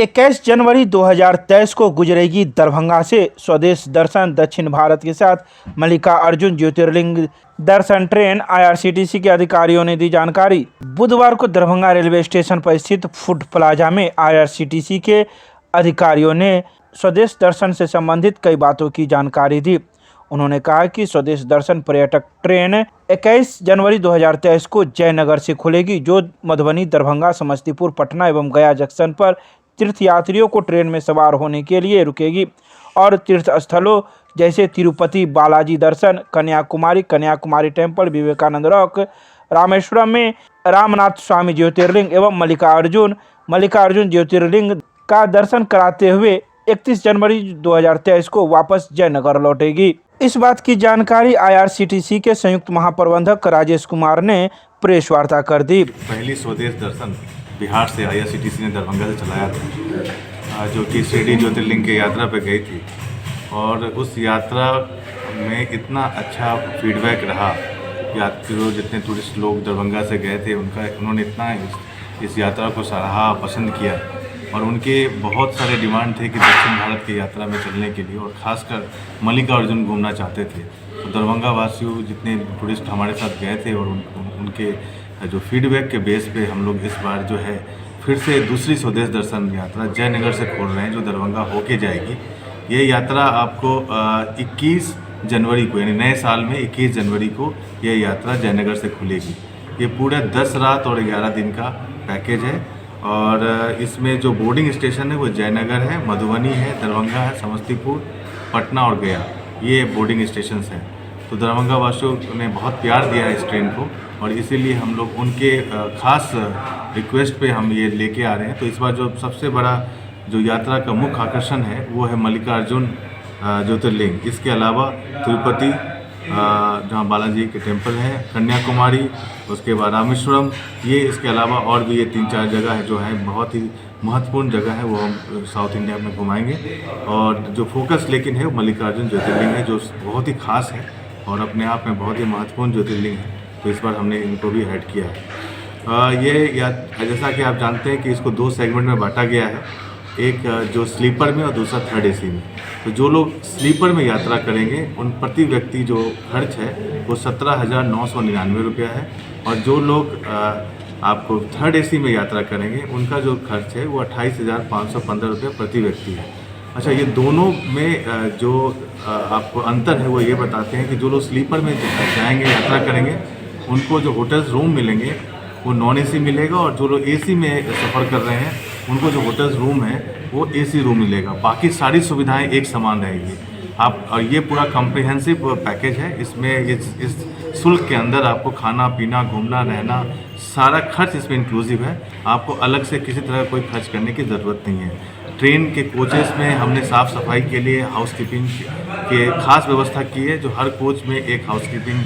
21 जनवरी 2023 को गुजरेगी दरभंगा से स्वदेश दर्शन दक्षिण भारत के साथ मल्लिकार्जुन ज्योतिर्लिंग दर्शन ट्रेन। आईआरसीटीसी के अधिकारियों ने दी जानकारी। बुधवार को दरभंगा रेलवे स्टेशन पर स्थित फूड प्लाजा में आईआरसीटीसी के अधिकारियों ने स्वदेश दर्शन से संबंधित कई बातों की जानकारी दी। उन्होंने कहा कि स्वदेश दर्शन पर्यटक ट्रेन 21 जनवरी 2023 को जयनगर से खुलेगी, जो मधुबनी, दरभंगा, समस्तीपुर, पटना एवं गया जंक्शन पर तीर्थयात्रियों को ट्रेन में सवार होने के लिए रुकेगी और तीर्थ स्थलों जैसे तिरुपति बालाजी दर्शन, कन्याकुमारी टेम्पल, विवेकानंद रॉक, रामेश्वरम में रामनाथ स्वामी ज्योतिर्लिंग एवं मल्लिकार्जुन ज्योतिर्लिंग का दर्शन कराते हुए 31 जनवरी 2023 को वापस जयनगर लौटेगी। इस बात की जानकारी आईआरसीटीसी के संयुक्त महाप्रबंधक राजेश कुमार ने प्रेस वार्ता कर दी। पहली स्वदेश दर्शन बिहार से आईआरसीटीसी ने दरभंगा से चलाया था, जो कि शिरडी ज्योतिर्लिंग की यात्रा पर गई थी और उस यात्रा में इतना अच्छा फीडबैक रहा। यात्रियों, जितने टूरिस्ट लोग दरभंगा से गए थे, उन्होंने इतना इस यात्रा को सराहा, पसंद किया और उनके बहुत सारे डिमांड थे कि दक्षिण भारत की यात्रा में चलने के लिए और ख़ासकर मल्लिकार्जुन घूमना चाहते थे। तो दरभंगा वासियों, जितने टूरिस्ट हमारे साथ गए थे और उनके जो फीडबैक के बेस पे हम लोग इस बार जो है फिर से दूसरी स्वदेश दर्शन यात्रा जयनगर से खोल रहे हैं, जो दरभंगा होके जाएगी। ये यात्रा आपको 21 जनवरी को, यानी नए साल में 21 जनवरी को ये यात्रा जयनगर से खुलेगी। ये पूरे 10 रात और 11 दिन का पैकेज है और इसमें जो बोर्डिंग स्टेशन है वो जयनगर है, मधुबनी है, दरभंगा है, समस्तीपुर, पटना और गया, ये बोर्डिंग स्टेशन हैं। तो दरभंगा वासियों ने बहुत प्यार दिया है इस ट्रेन को और इसीलिए हम लोग उनके ख़ास रिक्वेस्ट पे हम ये लेके आ रहे हैं। तो इस बार जो सबसे बड़ा जो यात्रा का मुख्य आकर्षण है वो है मल्लिकार्जुन ज्योतिर्लिंग। इसके अलावा तिरुपति, जहाँ बालाजी के टेम्पल है, कन्याकुमारी, उसके बाद रामेश्वरम, ये इसके अलावा और भी ये 3-4 जगह है जो है बहुत ही महत्वपूर्ण जगह है, वो हम साउथ इंडिया में घुमाएंगे। और जो फोकस लेकिन है वो मल्लिकार्जुन ज्योतिर्लिंग है, जो बहुत ही खास है और अपने आप में बहुत ही महत्वपूर्ण ज्योतिर्लिंग है। तो इस बार हमने इनको भी ऐड किया है। जैसा कि आप जानते हैं कि इसको 2 सेगमेंट में बांटा गया है, एक जो स्लीपर में और दूसरा 3rd AC में। तो जो लोग स्लीपर में यात्रा करेंगे उन प्रति व्यक्ति जो खर्च है वो 17,999 रुपया है और जो लोग आपको 3rd AC में यात्रा करेंगे उनका जो खर्च है वो 28,515 रुपये प्रति व्यक्ति है। अच्छा, ये दोनों में जो आपको अंतर है वो ये बताते हैं कि जो लोग स्लीपर में जाएंगे, यात्रा करेंगे, उनको जो होटल्स रूम मिलेंगे वो नॉन AC मिलेगा और जो लोग AC में सफ़र कर रहे हैं उनको जो होटल्स रूम है वो AC रूम मिलेगा। बाकी सारी सुविधाएं एक समान रहेगी। और ये पूरा कॉम्प्रिहेंसिव पैकेज है। इसमें इस शुल्क के अंदर आपको खाना पीना, घूमना, रहना, सारा खर्च इसमें इंक्लूसिव है। आपको अलग से किसी तरह कोई खर्च करने की ज़रूरत नहीं है। ट्रेन के कोचेस में हमने साफ़ सफाई के लिए हाउसकीपिंग के खास व्यवस्था की है, जो हर कोच में एक हाउसकीपिंग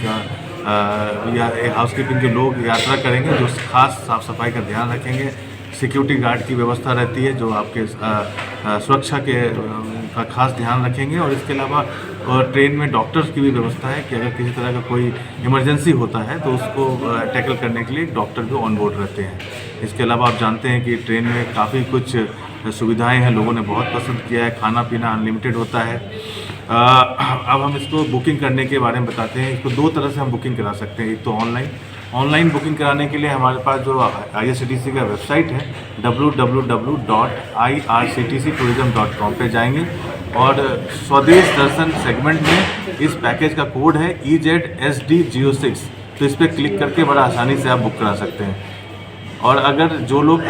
के लोग यात्रा करेंगे जो खास साफ़ सफाई का ध्यान रखेंगे। सिक्योरिटी गार्ड की व्यवस्था रहती है जो आपके सुरक्षा का खास ध्यान रखेंगे और इसके अलावा ट्रेन में डॉक्टर्स की भी व्यवस्था है कि अगर किसी तरह का कोई इमरजेंसी होता है तो उसको टैकल करने के लिए डॉक्टर भी ऑन बोर्ड रहते हैं। इसके अलावा आप जानते हैं कि ट्रेन में काफ़ी कुछ सुविधाएं हैं, लोगों ने बहुत पसंद किया है। खाना पीना अनलिमिटेड होता है। अब हम इसको बुकिंग करने के बारे में बताते हैं। इसको 2 तरह से हम बुकिंग करा सकते हैं। एक तो ऑनलाइन बुकिंग कराने के लिए हमारे पास जो आईआरसीटीसी का वेबसाइट है www.irctctourism.com पे जाएंगे और स्वदेश दर्शन सेगमेंट में इस पैकेज का कोड है EZSD06, तो इस पर क्लिक करके बड़ा आसानी से आप बुक करा सकते हैं। और अगर जो लोग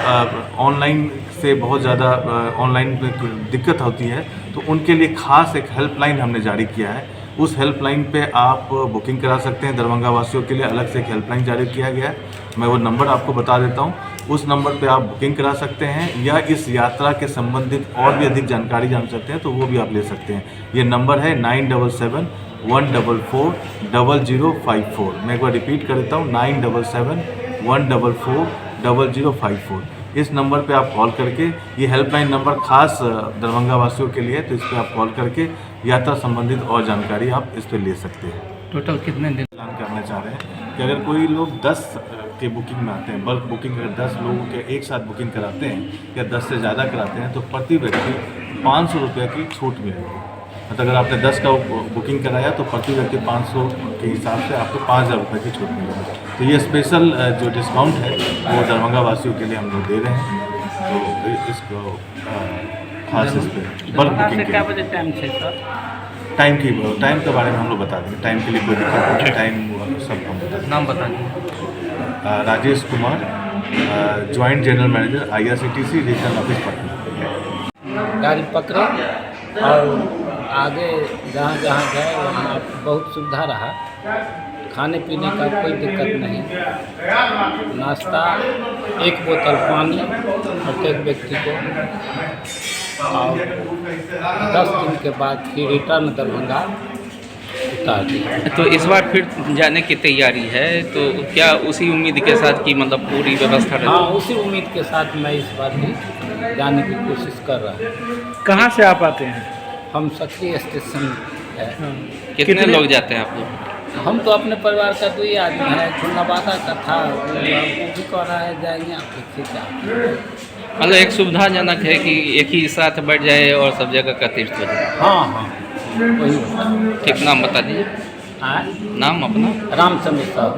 ऑनलाइन से बहुत ज़्यादा ऑनलाइन में दिक्कत होती है तो उनके लिए खास एक हेल्पलाइन हमने जारी किया है। उस हेल्पलाइन पे आप बुकिंग करा सकते हैं। दरभंगा वासियों के लिए अलग से एक हेल्पलाइन जारी किया गया है, मैं वो नंबर आपको बता देता हूँ। उस नंबर पे आप बुकिंग करा सकते हैं या इस यात्रा के संबंधित और भी अधिक जानकारी जान सकते हैं तो वो भी आप ले सकते हैं। ये नंबर है 9771440054। मैं एक बार रिपीट कर देता हूँ, 9771440054। इस नंबर पे आप कॉल करके, ये हेल्पलाइन नंबर खास दरभंगा वासियों के लिए, तो इस पर आप कॉल करके यात्रा संबंधित और जानकारी आप इस पर ले सकते हैं। टोटल कितने दिन प्लान करना चाह रहे हैं कि अगर कोई लोग 10 के बुकिंग में आते हैं, बल्क बुकिंग अगर 10 लोगों के एक साथ बुकिंग कराते हैं या 10 से ज़्यादा कराते हैं तो प्रति व्यक्ति 500 रुपये की छूट मिलेगी। मतलब अगर आपने 10 का बुकिंग कराया तो प्रति व्यक्ति 500 के हिसाब से आपको 5000 रुपये की छूट मिलेगी। तो ये स्पेशल जो डिस्काउंट है वो दरभंगा वासियों के लिए हम लोग दे रहे हैं। तो इसको खास इस पर बल्क बुकिंग क्या बजे टाइम है सर? टाइम के बारे में हम लोग बता देंगे। टाइम के लिए कोई दिक्कत नहीं, टाइम सब हम बता देंगे। नाम बता दीजिए। Rajesh Kumar, joint general manager IRCTC regional office Patna. गाड़ी पकड़े और आगे जहाँ जहाँ गए वहाँ बहुत सुविधा रहा, खाने पीने का कोई दिक्कत नहीं, नाश्ता, एक बोतल पानी प्रत्येक व्यक्ति को, और 10 दिन के बाद फिर रिटर्न दरभंगा उतार दिया। तो इस बार फिर जाने की तैयारी है, तो क्या उसी उम्मीद के साथ कि मतलब पूरी व्यवस्था हाँ, रहे? उसी उम्मीद के साथ मैं इस बार भी जाने की कोशिश कर रहा हूँ। कहाँ से आप आते हैं? हम सक्रिय स्टेशन है। कितने लोग जाते हैं आप लोग? हम तो अपने परिवार का 2 आदमी है, नवादा का था, वो भी कह रहा है जाएंगे, आप देखिए क्या। मतलब एक सुविधाजनक है कि एक ही साथ बैठ जाए और सब जगह का तीर्थ हो जाए। हाँ हाँ, वही होता ठीक, नाम बता दीजिए। है। नाम अपना? रामचंद्र साहब।